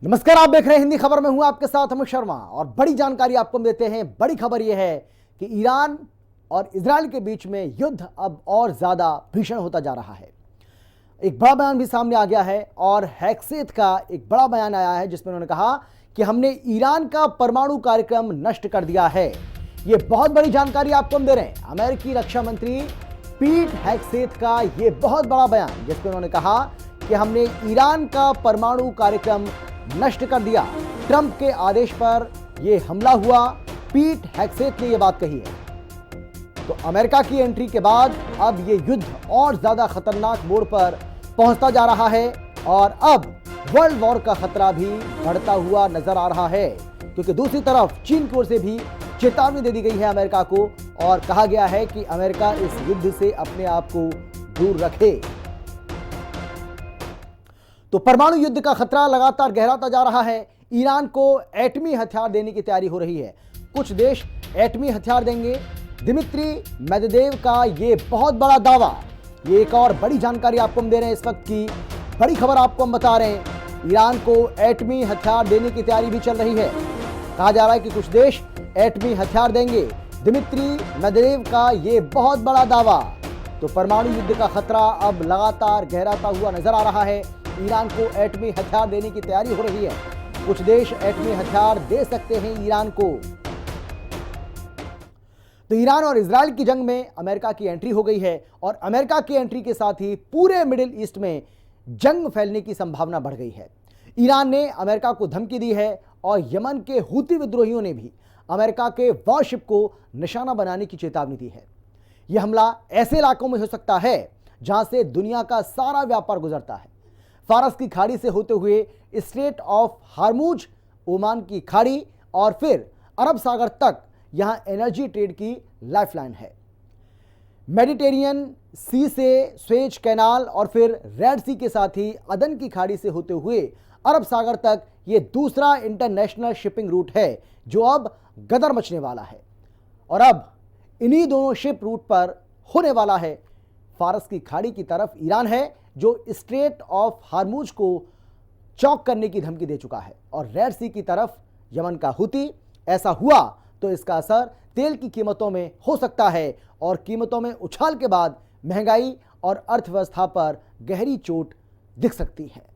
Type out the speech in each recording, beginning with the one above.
नमस्कार, आप देख रहे हैं हिंदी खबर में हूं आपके साथ अमित शर्मा और बड़ी जानकारी आपको देते हैं। बड़ी खबर यह है कि ईरान और इजराइल के बीच में युद्ध अब और ज्यादा भीषण होता जा रहा है। एक बड़ा बयान भी सामने आ गया है और हैक्सेथ का एक बड़ा बयान आया है जिसमें उन्होंने कहा कि हमने ईरान का परमाणु कार्यक्रम नष्ट कर दिया है। यह बहुत बड़ी जानकारी आपको हम दे रहे हैं। अमेरिकी रक्षा मंत्री पीट हैक्सेथ का यह बहुत बड़ा बयान जिसमें उन्होंने कहा कि हमने ईरान का परमाणु कार्यक्रम नष्ट कर दिया। ट्रंप के आदेश पर यह हमला हुआ। पीट हैक्सेथ ने यह बात कही है। तो अमेरिका की एंट्री के बाद अब यह युद्ध और ज्यादा खतरनाक मोड़ पर पहुंचता जा रहा है और अब वर्ल्ड वॉर का खतरा भी बढ़ता हुआ नजर आ रहा है, क्योंकि दूसरी तरफ चीन की ओर से भी चेतावनी दे दी गई है अमेरिका को और कहा गया है कि अमेरिका इस युद्ध से अपने आप को दूर रखे। तो परमाणु युद्ध का खतरा लगातार गहराता जा रहा है। ईरान को एटमी हथियार देने की तैयारी हो रही है। कुछ देश एटमी हथियार देंगे। दिमित्री मेदवेदेव का यह बहुत बड़ा दावा। ये एक और बड़ी जानकारी आपको हम दे रहे हैं। इस वक्त की बड़ी खबर आपको हम बता रहे हैं। ईरान को एटमी हथियार देने की तैयारी भी चल रही है। कहा जा रहा है कि कुछ देश एटमी हथियार देंगे। दिमित्री मेदवेदेव का यह बहुत बड़ा दावा। तो परमाणु युद्ध का खतरा अब लगातार गहराता हुआ नजर आ रहा है। ईरान को एटमी हथियार देने की तैयारी हो रही है। कुछ देश एटमी हथियार दे सकते हैं ईरान को। तो ईरान और इजराइल की जंग में अमेरिका की एंट्री हो गई है और अमेरिका की एंट्री के साथ ही पूरे मिडिल ईस्ट में जंग फैलने की संभावना बढ़ गई है। ईरान ने अमेरिका को धमकी दी है और यमन के हूती विद्रोहियों ने भी अमेरिका के वॉरशिप को निशाना बनाने की चेतावनी दी है। यह हमला ऐसे इलाकों में हो सकता है जहां से दुनिया का सारा व्यापार गुजरता है। फारस की खाड़ी से होते हुए स्ट्रेट ऑफ हार्मूज, ओमान की खाड़ी और फिर अरब सागर तक यहां एनर्जी ट्रेड की लाइफलाइन है। मेडिटेरियन सी से स्वेज कैनाल और फिर रेड सी के साथ ही अदन की खाड़ी से होते हुए अरब सागर तक यह दूसरा इंटरनेशनल शिपिंग रूट है जो अब गदर मचने वाला है। और अब इन्हीं दोनों शिप रूट पर होने वाला है। फारस की खाड़ी की तरफ ईरान है जो स्ट्रेट ऑफ हार्मूज को चौक करने की धमकी दे चुका है और रेड सी की तरफ यमन का हूती। ऐसा हुआ तो इसका असर तेल की कीमतों में हो सकता है और कीमतों में उछाल के बाद महंगाई और अर्थव्यवस्था पर गहरी चोट दिख सकती है।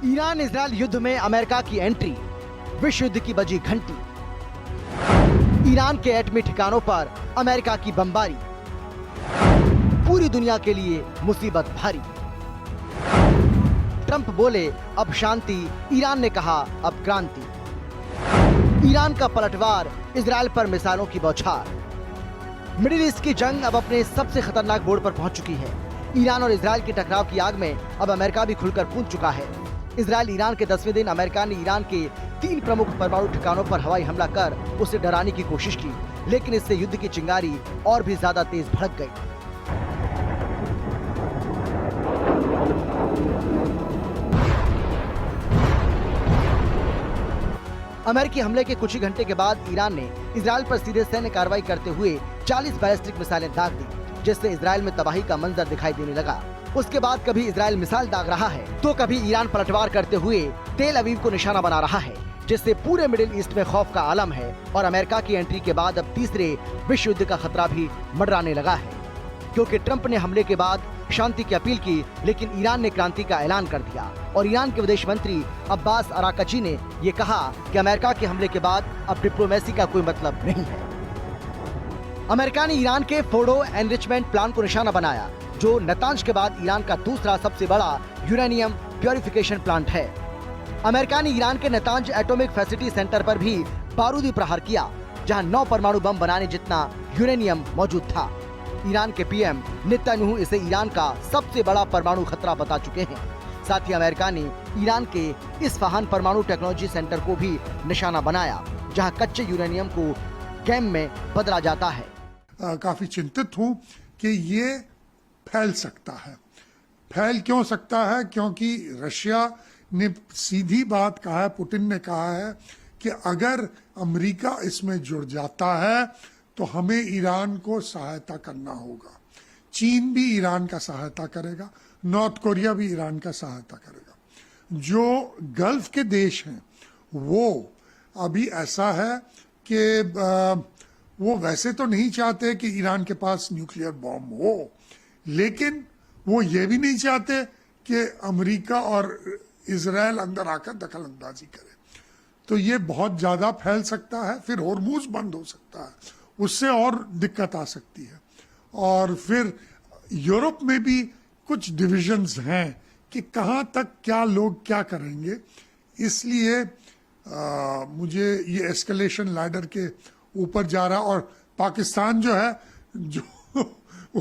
ईरान इजराइल युद्ध में अमेरिका की एंट्री, विश्व युद्ध की बजी घंटी। ईरान के एटमी ठिकानों पर अमेरिका की बमबारी, पूरी दुनिया के लिए मुसीबत भारी। ट्रंप बोले अब शांति, ईरान ने कहा अब क्रांति। ईरान का पलटवार, इजराइल पर मिसाइलों की बौछार। मिडिल ईस्ट की जंग अब अपने सबसे खतरनाक मोड़ पर पहुंच चुकी है। ईरान और इजराइल के टकराव की आग में अब अमेरिका भी खुलकर कूद चुका है। इजराइल ईरान के 10वें दिन अमेरिका ने ईरान के 3 प्रमुख परमाणु ठिकानों पर हवाई हमला कर उसे डराने की कोशिश की, लेकिन इससे युद्ध की चिंगारी और भी ज्यादा तेज भड़क गई। अमेरिकी हमले के कुछ ही घंटे के बाद ईरान ने इजराइल पर सीधे सैन्य कार्रवाई करते हुए 40 बैलिस्टिक मिसाइलें दाग दी, जिससे इजराइल में तबाही का मंजर दिखाई देने लगा। उसके बाद कभी इजराइल मिसाइल दाग रहा है तो कभी ईरान पलटवार करते हुए तेल अवीव को निशाना बना रहा है, जिससे पूरे मिडिल ईस्ट में खौफ का आलम है। और अमेरिका की एंट्री के बाद अब तीसरे विश्व युद्ध का खतरा भी मंडराने लगा है, क्योंकि ट्रंप ने हमले के बाद शांति की अपील की, लेकिन ईरान ने क्रांति का ऐलान कर दिया। और ईरान के विदेश मंत्री अब्बास अराकची ने ये कहा कि अमेरिका के हमले के बाद अब डिप्लोमेसी का कोई मतलब नहीं है। अमेरिका ने ईरान के फोर्डो एनरिचमेंट प्लान को निशाना बनाया, जो नतांज के बाद ईरान का दूसरा सबसे बड़ा यूरेनियम प्योरिफिकेशन प्लांट है। अमेरिका ने ईरान के नतांज एटॉमिक फैसिलिटी सेंटर पर भी बारूदी प्रहार किया, जहां 9 परमाणु बम बनाने जितना यूरेनियम मौजूद था। ईरान के पीएम नेतन्याहू इसे ईरान का सबसे बड़ा परमाणु खतरा बता चुके हैं। साथ ही अमेरिका ने ईरान के इस्फहान परमाणु टेक्नोलॉजी सेंटर को भी निशाना बनाया, जहां कच्चे यूरेनियम को गैम में बदला जाता है। काफी चिंतित हूं कि ये फैल सकता है। फैल क्यों सकता है? क्योंकि रशिया ने सीधी बात कहा है, पुतिन ने कहा है कि अगर अमेरिका इसमें जुड़ जाता है तो हमें ईरान को सहायता करना होगा। चीन भी ईरान का सहायता करेगा, नॉर्थ कोरिया भी ईरान का सहायता करेगा। जो गल्फ के देश हैं वो अभी ऐसा है कि वो वैसे तो नहीं चाहते कि ईरान के पास न्यूक्लियर बॉम्ब हो, लेकिन वो ये भी नहीं चाहते कि अमेरिका और इजराइल अंदर आकर दखल अंदाजी करे। तो ये बहुत ज्यादा फैल सकता है, फिर होर्मुज बंद हो सकता है, उससे और दिक्कत आ सकती है। और फिर यूरोप में भी कुछ डिविजन्स हैं कि कहाँ तक क्या लोग क्या करेंगे। इसलिए मुझे ये एस्केलेशन लैडर के ऊपर जा रहा, और पाकिस्तान जो है, जो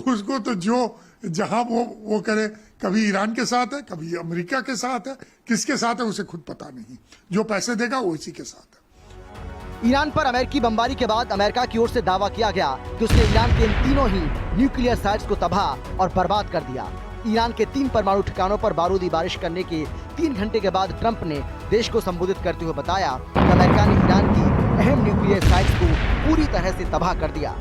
उसको तो जो जहां वो करे, कभी ईरान के साथ है, कभी अमेरिका के साथ है, किसके साथ है उसे खुद पता नहीं। जो पैसे देगा वो इसी के साथ है। ईरान पर अमेरिकी बमबारी के बाद अमेरिका की ओर से दावा किया गया कि उसने ईरान के इन तीनों ही न्यूक्लियर साइट्स को तबाह और बर्बाद कर दिया। ईरान के 3 परमाणु ठिकानों पर बारूदी बारिश करने के 3 घंटे के बाद ट्रंप ने देश को संबोधित करते हुए बताया कि अमेरिका ने ईरान की अहम न्यूक्लियर साइट्स को पूरी तरह से तबाह कर दिया।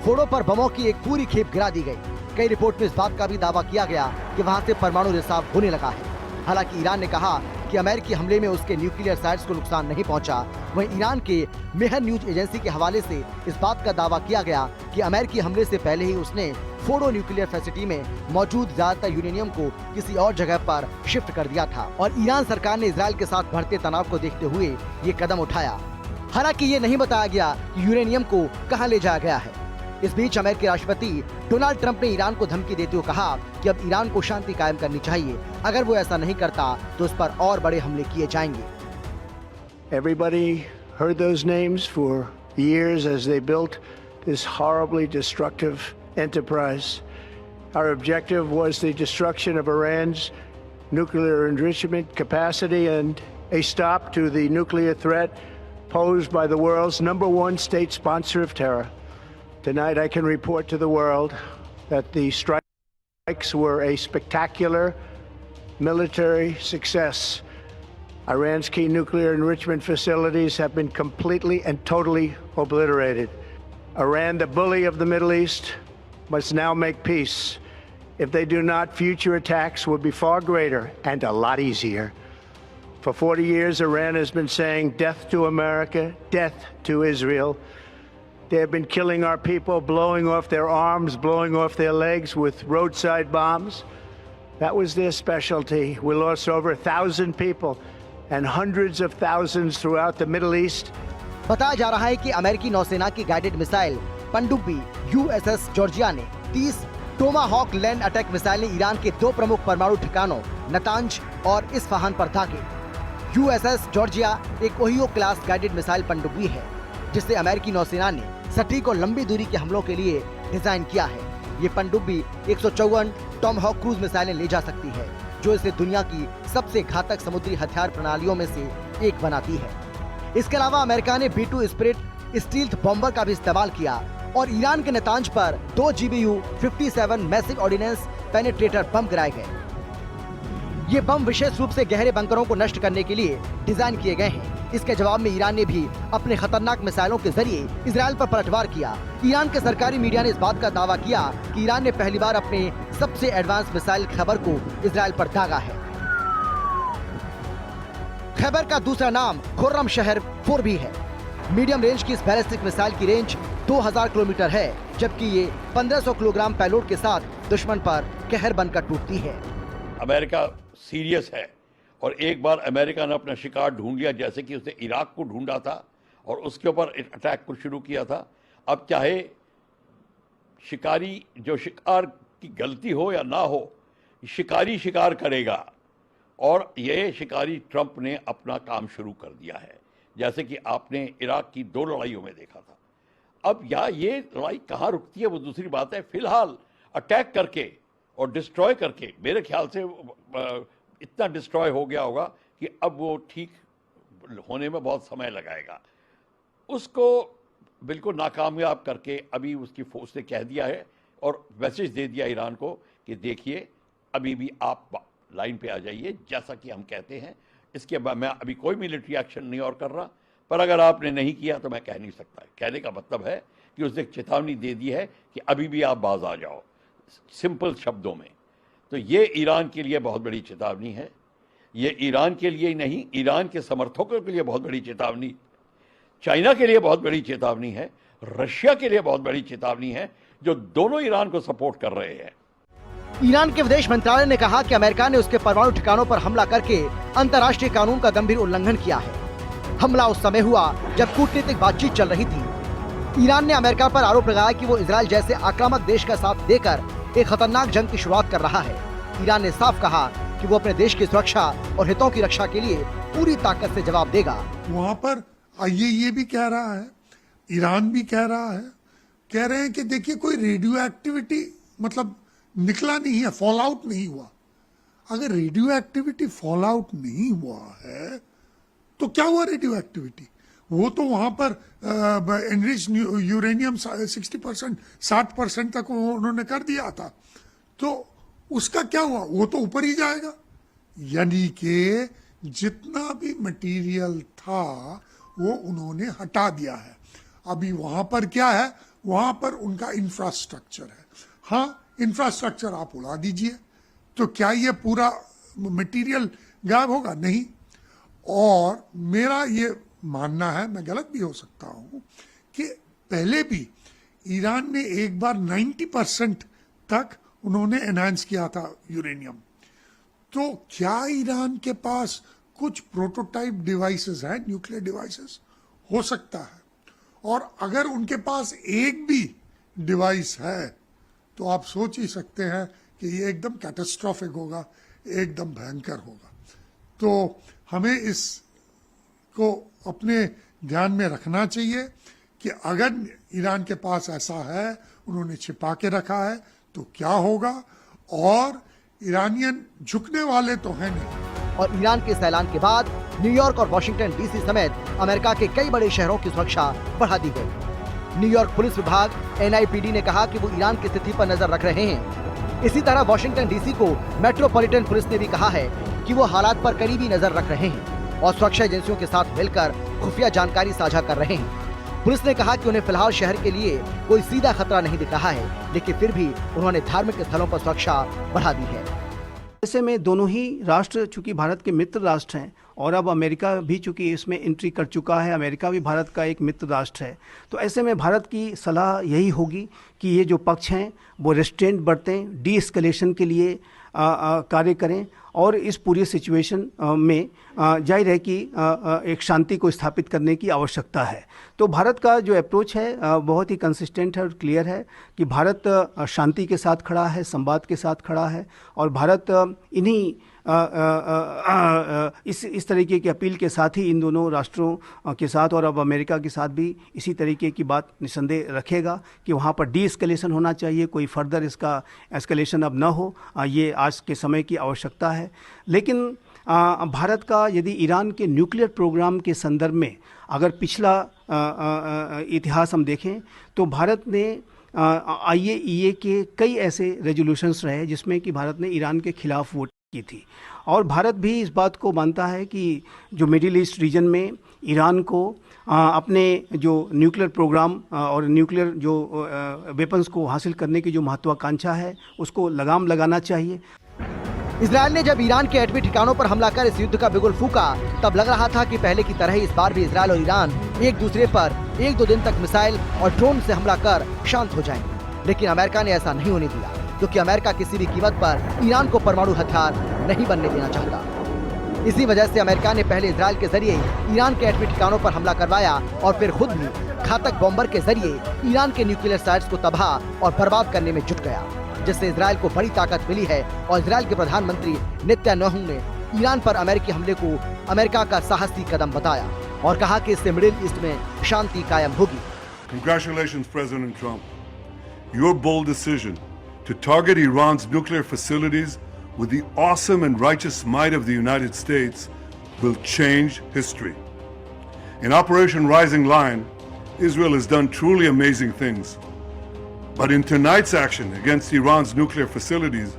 फोड़ों पर बमों की एक पूरी खेप गिरा दी गई। कई रिपोर्ट में इस बात का भी दावा किया गया कि वहां से परमाणु रिसाव होने लगा है। हालांकि ईरान ने कहा कि अमेरिकी हमले में उसके न्यूक्लियर साइट्स को नुकसान नहीं पहुंचा। वहीं ईरान के मेहर न्यूज एजेंसी के हवाले से इस बात का दावा किया गया कि अमेरिकी हमले से पहले ही उसने फोर्डो न्यूक्लियर फैसिलिटी में मौजूद ज्यादातर यूरेनियम को किसी और जगह पर शिफ्ट कर दिया था और ईरान सरकार ने इजराइल के साथ बढ़ते तनाव को देखते हुए ये कदम उठाया। हालांकि ये नहीं बताया गया कि यूरेनियम को कहां ले जाया गया है। इस बीच अमेरिकी राष्ट्रपति डोनाल्ड ट्रंप ने ईरान को धमकी देते हुए कहा कि अब ईरान को शांति कायम करनी चाहिए। अगर वो ऐसा नहीं करता तो उस पर और बड़े हमले किए जाएंगे। Everybody heard those names for years as they built this horribly destructive enterprise. Our objective was the destruction of Iran's nuclear enrichment capacity and a stop to the nuclear threat posed by the world's #1 state sponsor of terror. Tonight I can report to the world that the strikes were a spectacular military success. Iran's key nuclear enrichment facilities have been completely and totally obliterated. Iran, the bully of the Middle East, must now make peace. If they do not, future attacks will be far greater and a lot easier. For 40 years, Iran has been saying death to America, death to Israel. They have been killing our people, blowing off their arms, blowing off their legs with roadside bombs. That was their specialty. We lost over 1,000 people and hundreds of thousands throughout the Middle East. बताया जा रहा है कि अमेरिकी नौसेना की guided missile पनडुब्बी USS Georgia ने 30 टोमाहॉक लैंड अटैक मिसाइल ने ईरान के 2 प्रमुख परमाणु ठिकानों नतांज और इस्फहान पर दागे। USS जॉर्जिया एक ओहियो क्लास गाइडेड मिसाइल पनडुब्बी है जिसे अमेरिकी नौसेना ने सटीक और लंबी दूरी के हमलों के लिए डिजाइन किया है। ये पनडुब्बी 154 टॉमहॉक क्रूज मिसाइलें ले जा सकती है जो इसे दुनिया की सबसे घातक समुद्री हथियार प्रणालियों में से एक बनाती है। इसके अलावा अमेरिका ने B-2 स्पिरिट स्टील्थ बॉम्बर का भी इस्तेमाल किया और ईरान के नतांज पर 2 GBU-57 मैसिव ऑर्डिनेंस पेनिट्रेटर बम गिराए गए। ये बम विशेष रूप से गहरे बंकरों को नष्ट करने के लिए डिजाइन किए गए हैं। इसके जवाब में ईरान ने भी अपने खतरनाक मिसाइलों के जरिए इजराइल पर पलटवार किया। ईरान के सरकारी मीडिया ने इस बात का दावा किया कि ईरान ने पहली बार अपने सबसे एडवांस मिसाइल खैबर को इजराइल पर दागा है। खैबर का दूसरा नाम खुर्रम शहर 4 भी है। मीडियम रेंज की इस बैलिस्टिक मिसाइल की रेंज 2000 किलोमीटर है, जबकि ये 1500 किलोग्राम पेलोड के साथ दुश्मन पर कहर बनकर टूटती है। अमेरिका सीरियस है और एक बार अमेरिका ने अपना शिकार ढूंढ लिया, जैसे कि उसने इराक को ढूंढा था और उसके ऊपर अटैक को शुरू किया था। अब चाहे शिकारी जो शिकार की गलती हो या ना हो, शिकारी शिकार करेगा और ये शिकारी ट्रंप ने अपना काम शुरू कर दिया है, जैसे कि आपने इराक की 2 लड़ाइयों में देखा था। अब ये लड़ाई कहाँ रुकती है वो दूसरी बात है। फिलहाल अटैक करके और डिस्ट्रॉय करके मेरे ख्याल से इतना डिस्ट्रॉय हो गया होगा कि अब वो ठीक होने में बहुत समय लगाएगा। उसको बिल्कुल नाकामयाब करके अभी उसकी फोर्स ने कह दिया है और मैसेज दे दिया ईरान को कि देखिए अभी भी आप लाइन पे आ जाइए, जैसा कि हम कहते हैं। इसके बाद मैं अभी कोई मिलिट्री एक्शन नहीं और कर रहा, पर अगर आपने नहीं किया तो मैं कह नहीं सकता। कहने का मतलब है कि उसने चेतावनी दे दी है कि अभी भी आप बाज आ जाओ, सिंपल शब्दों में। तो ये ईरान के लिए बहुत बड़ी चेतावनी है। ये ईरान के लिए ही नहीं, ईरान के समर्थकों के लिए बहुत बड़ी चेतावनी, चाइना के लिए बहुत बड़ी चेतावनी है, रशिया के लिए बहुत बड़ी चेतावनी है, जो दोनों ईरान को सपोर्ट कर रहे हैं। ईरान के विदेश मंत्रालय ने कहा कि अमेरिका ने उसके परमाणु ठिकानों पर हमला करके अंतर्राष्ट्रीय कानून का गंभीर उल्लंघन किया है। हमला उस समय हुआ जब कूटनीतिक बातचीत चल रही थी। ईरान ने अमेरिका पर आरोप लगाया कि वो इजरायल जैसे आक्रामक देश का साथ देकर एक खतरनाक जंग की शुरुआत कर रहा है। ईरान ने साफ कहा कि वो अपने देश की सुरक्षा और हितों की रक्षा के लिए पूरी ताकत से जवाब देगा। वहां पर ये भी कह रहा है, ईरान भी कह रहा है, कह रहे हैं कि देखिए कोई रेडियो एक्टिविटी मतलब निकला नहीं है, फॉल आउट नहीं हुआ। अगर रेडियो एक्टिविटी फॉल आउट नहीं हुआ है तो क्या हुआ रेडियो एक्टिविटी? वो तो वहां पर एनरिच यूरेनियम 60%, 60% तक उन्होंने कर दिया था, तो उसका क्या हुआ? वो तो ऊपर ही जाएगा। यानी कि जितना भी मटेरियल था वो उन्होंने हटा दिया है। अभी वहां पर क्या है? वहां पर उनका इंफ्रास्ट्रक्चर है। हाँ, इंफ्रास्ट्रक्चर आप उड़ा दीजिए तो क्या ये पूरा मटेरियल गायब होगा? नहीं। और मेरा ये मानना है, मैं गलत भी हो सकता हूं, कि पहले भी ईरान ने एक बार 90% तक उन्होंने एनहांस किया था यूरेनियम। तो क्या ईरान के पास कुछ प्रोटोटाइप डिवाइसेस हैं, न्यूक्लियर डिवाइसेस? हो सकता है। और अगर उनके पास एक भी डिवाइस है तो आप सोच ही सकते हैं कि ये एकदम कैटास्ट्रॉफिक होगा, एकदम भयंकर होगा। तो हमें इसको अपने ध्यान में रखना चाहिए कि अगर ईरान के पास ऐसा है, उन्होंने छिपा के रखा है, तो क्या होगा। और ईरानियन झुकने वाले तो हैं नहीं। और ईरान के इस ऐलान के बाद न्यूयॉर्क और वॉशिंगटन डीसी समेत अमेरिका के कई बड़े शहरों की सुरक्षा बढ़ा दी गई। न्यूयॉर्क पुलिस विभाग NIPD ने कहा कि वो ईरान की स्थिति पर नजर रख रहे हैं। इसी तरह वॉशिंगटन डीसी को मेट्रोपॉलिटन पुलिस ने भी कहा है कि वो हालात पर करीबी नजर रख रहे हैं और सुरक्षा एजेंसियों के साथ मिलकर खुफिया जानकारी साझा कर रहे हैं। पुलिस ने कहा कि उन्हें फिलहाल शहर के लिए कोई सीधा खतरा नहीं दिख रहा है, लेकिन फिर भी उन्होंने धार्मिक स्थलों पर सुरक्षा बढ़ा दी है। ऐसे में दोनों ही राष्ट्र चूंकि भारत के मित्र राष्ट्र हैं और अब अमेरिका भी चूंकि इसमें एंट्री कर चुका है, अमेरिका भी भारत का एक मित्र राष्ट्र है, तो ऐसे में भारत की सलाह यही होगी कि ये जो पक्ष हैं वो रेस्ट्रेंट बरतें, डी एस्केलेशन के लिए कार्य करें और इस पूरी सिचुएशन में जाहिर है कि एक शांति को स्थापित करने की आवश्यकता है। तो भारत का जो अप्रोच है बहुत ही कंसिस्टेंट है और क्लियर है कि भारत शांति के साथ खड़ा है, संवाद के साथ खड़ा है और भारत इन्हीं इस तरीके की अपील के साथ ही इन दोनों राष्ट्रों के साथ और अब अमेरिका के साथ भी इसी तरीके की बात निसंदेह रखेगा कि वहाँ पर डी एस्केलेशन होना चाहिए, कोई फर्दर इसका एस्केलेशन अब न हो, ये आज के समय की आवश्यकता है। लेकिन भारत का यदि ईरान के न्यूक्लियर प्रोग्राम के संदर्भ में अगर पिछला इतिहास हम देखें तो भारत ने IAEA के कई ऐसे रेजोल्यूशंस रहे जिसमें कि भारत ने ईरान के खिलाफ वोट की थी और भारत भी इस बात को मानता है कि जो मिडिल ईस्ट रीजन में ईरान को अपने जो न्यूक्लियर प्रोग्राम और न्यूक्लियर जो वेपन्स को हासिल करने की जो महत्वाकांक्षा है उसको लगाम लगाना चाहिए। इजरायल ने जब ईरान के एटमी ठिकानों पर हमला कर इस युद्ध का बिगुल फूका तब लग रहा था कि पहले की तरह ही इस बार भी इजरायल और ईरान एक दूसरे पर 1-2 दिन तक मिसाइल और ड्रोन से हमला कर शांत हो जाएंगे। लेकिन अमेरिका ने ऐसा नहीं होने दिया क्योंकि अमेरिका किसी भी कीमत पर ईरान को परमाणु हथियार नहीं बनने देना चाहता। इसी वजह से अमेरिका ने पहले इजरायल के जरिए ईरान के एटमी ठिकानों पर हमला करवाया और फिर खुद भी घातक बॉम्बर के जरिए ईरान के न्यूक्लियर साइट्स को तबाह और बर्बाद करने में जुट गया, जिससे इजरायल को बड़ी ताकत मिली है। और इजरायल के प्रधानमंत्री नेतन्याहू ने ईरान पर अमेरिकी हमले को अमेरिका का साहसी कदम बताया और कहा कि इससे मिडिल ईस्ट में शांति कायम होगी। Congratulations, President Trump. Your bold decision to target Iran's nuclear facilities with the awesome and righteous might of the United States will change history. In Operation Rising Lion, Israel has done truly amazing things. But in tonight's action against Iran's nuclear facilities,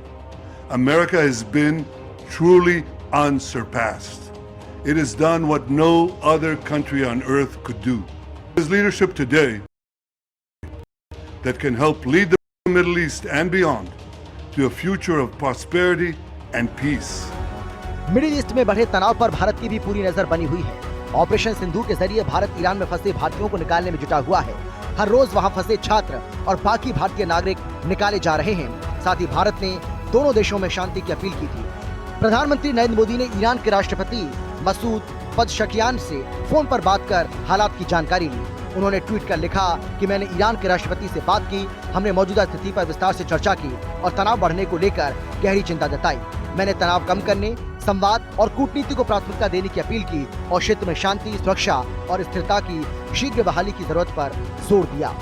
America has been truly unsurpassed. It has done what no other country on earth could do. His leadership today that can help lead the Middle East and beyond to a future of prosperity and peace. Middle east में बढ़े तनाव पर भारत की भी पूरी नजर बनी हुई है। ऑपरेशन सिंधु के जरिए भारत ईरान में फंसे भारतीयों को निकालने में जुटा हुआ है। हर रोज वहां फंसे छात्र और बाकी भारतीय नागरिक निकाले जा रहे हैं। साथ ही भारत ने दोनों देशों में शांति की अपील की थी। प्रधानमंत्री नरेंद्र मोदी ने ईरान के राष्ट्रपति मसूद पज़ेश्कियान से फोन पर बात कर हालात की जानकारी ली। उन्होंने ट्वीट कर लिखा कि मैंने ईरान के राष्ट्रपति से बात की, हमने मौजूदा स्थिति पर विस्तार से चर्चा की और तनाव बढ़ने को लेकर गहरी चिंता जताई। मैंने तनाव कम करने, संवाद और कूटनीति को प्राथमिकता देने की अपील की और क्षेत्र में शांति, सुरक्षा और स्थिरता की शीघ्र बहाली की जरूरत पर जोर दिया।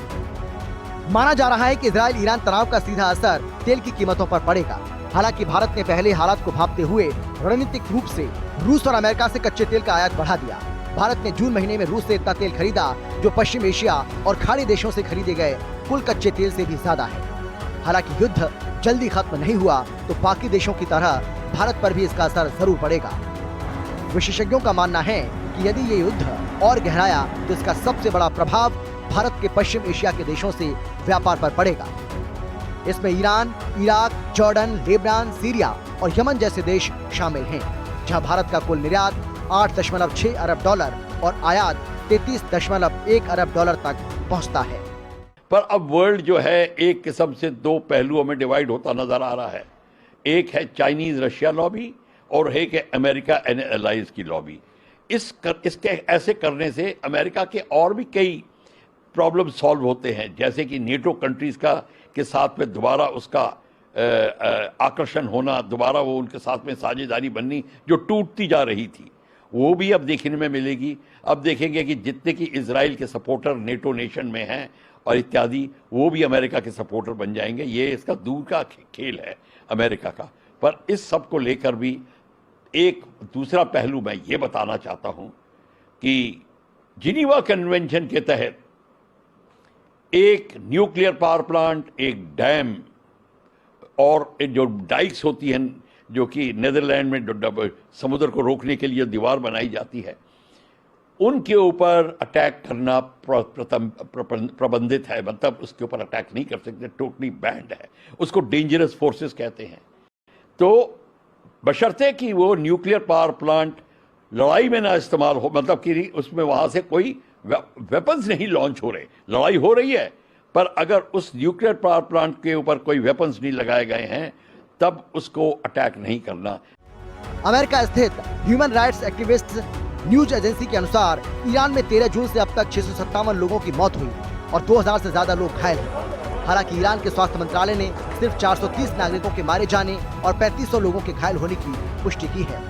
माना जा रहा है कि इजराइल ईरान तनाव का सीधा असर तेल की कीमतों पर पड़ेगा। हालांकि भारत ने पहले हालात को भांपते हुए रणनीतिक रूप से रूस और अमेरिका से कच्चे तेल का आयात बढ़ा दिया। भारत ने जून महीने में रूस से इतना तेल खरीदा जो पश्चिम एशिया और खाड़ी देशों से खरीदे गए कुल कच्चे तेल से भी ज्यादा है। हालांकि युद्ध जल्दी खत्म नहीं हुआ तो बाकी देशों की तरह भारत पर भी इसका असर जरूर पड़ेगा। विशेषज्ञों का मानना है कि यदि ये युद्ध और गहराया तो इसका सबसे बड़ा प्रभाव भारत के पश्चिम एशिया के देशों से व्यापार पर पड़ेगा। इसमें Iran, Iraq, Jordan, Lebanon, Syria और यमन जैसे देश शामिल हैं, जहां भारत का कुल निर्यात 8.6 अरब डॉलर और आयात 33.1 अरब डॉलर तक पहुंचता है। पर अब वर्ल्ड जो है एक किस्म से दो पहलुओं में डिवाइड होता नजर आ रहा है। एक है चाइनीज रशिया लॉबी और एक है अमेरिका एंड एलाइज की लॉबी। इसके ऐसे करने से अमेरिका के और भी कई प्रॉब्लम सॉल्व होते हैं, जैसे कि नेटो कंट्रीज के साथ में दोबारा उसका आकर्षण होना, दोबारा वो उनके साथ में साझेदारी बननी जो टूटती जा रही थी, वो भी अब देखने में मिलेगी। अब देखेंगे कि जितने की इजराइल के सपोर्टर नेटो नेशन में हैं और इत्यादि, वो भी अमेरिका के सपोर्टर बन जाएंगे। ये इसका दूर का खेल है अमेरिका का। पर इस सब को लेकर भी एक दूसरा पहलू मैं ये बताना चाहता हूं कि जिनीवा कन्वेंशन के तहत एक न्यूक्लियर पावर प्लांट, एक डैम और जो डाइक्स होती हैं जो कि नेदरलैंड में समुद्र को रोकने के लिए दीवार बनाई जाती है, उनके ऊपर अटैक करना प्रबंधित है। मतलब उसके ऊपर अटैक नहीं कर सकते, टोटली बैंड है। उसको डेंजरस फोर्सेस कहते हैं। तो बशर्ते कि वो न्यूक्लियर पावर प्लांट लड़ाई में ना इस्तेमाल हो, मतलब कि उसमें वहां से कोई वेपन्स नहीं लॉन्च हो रहे। लड़ाई हो रही है पर अगर उस न्यूक्लियर पावर प्लांट के ऊपर कोई वेपन्स नहीं लगाए गए हैं तब उसको अटैक नहीं करना। अमेरिका स्थित human rights activist news agency के अनुसार ईरान में 13 जून से अब तक 657 लोगों की मौत हुई और 2000 से ज्यादा लोग घायल हुए। हालांकि ईरान के स्वास्थ्य मंत्रालय ने सिर्फ 430 नागरिकों के मारे जाने और 3500 लोगों के घायल होने की पुष्टि की है।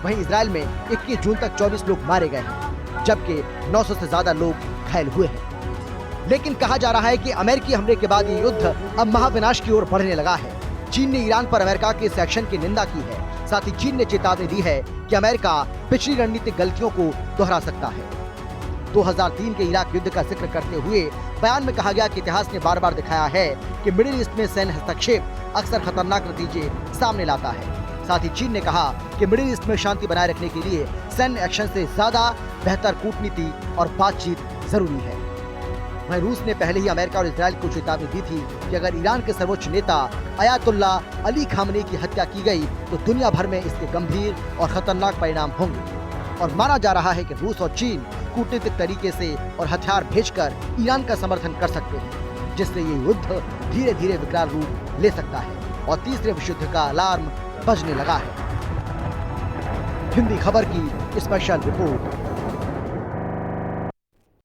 वहीं इजराइल में 21 जून तक 24 लोग मारे गए हैं, जबकि 900 से ज्यादा लोग घायल हुए हैं। लेकिन कहा जा रहा है कि अमेरिकी हमले के बाद ये युद्ध अब महाविनाश की ओर बढ़ने लगा है। चीन ने ईरान पर अमेरिका के इस एक्शन की निंदा की है। साथ ही चीन ने चेतावनी दी है कि अमेरिका पिछली रणनीतिक गलतियों को दोहरा सकता है। 2003 के इराक युद्ध का जिक्र करते हुए बयान में कहा गया कि इतिहास ने बार बार दिखाया है कि मिडिल ईस्ट में सैन्य हस्तक्षेप अक्सर खतरनाक नतीजे सामने लाता है। साथ ही चीन ने कहा कि मिडिल ईस्ट में शांति बनाए रखने के लिए सैन्य एक्शन से ज्यादा बेहतर कूटनीति और बातचीत जरूरी है। वहीं रूस ने पहले ही अमेरिका और इजराइल को चेतावनी दी थी कि अगर ईरान के सर्वोच्च नेता अयातुल्ला अली खामनेई की हत्या की गई तो दुनिया भर में इसके गंभीर और खतरनाक परिणाम होंगे। और माना जा रहा है कि रूस और चीन कूटनीतिक तरीके से और हथियार भेजकर ईरान का समर्थन कर सकते हैं, जिससे ये युद्ध धीरे धीरे विकराल रूप ले सकता है और तीसरे विश्व युद्ध का अलार्म बजने लगा है। हिंदी खबर की स्पेशल रिपोर्ट।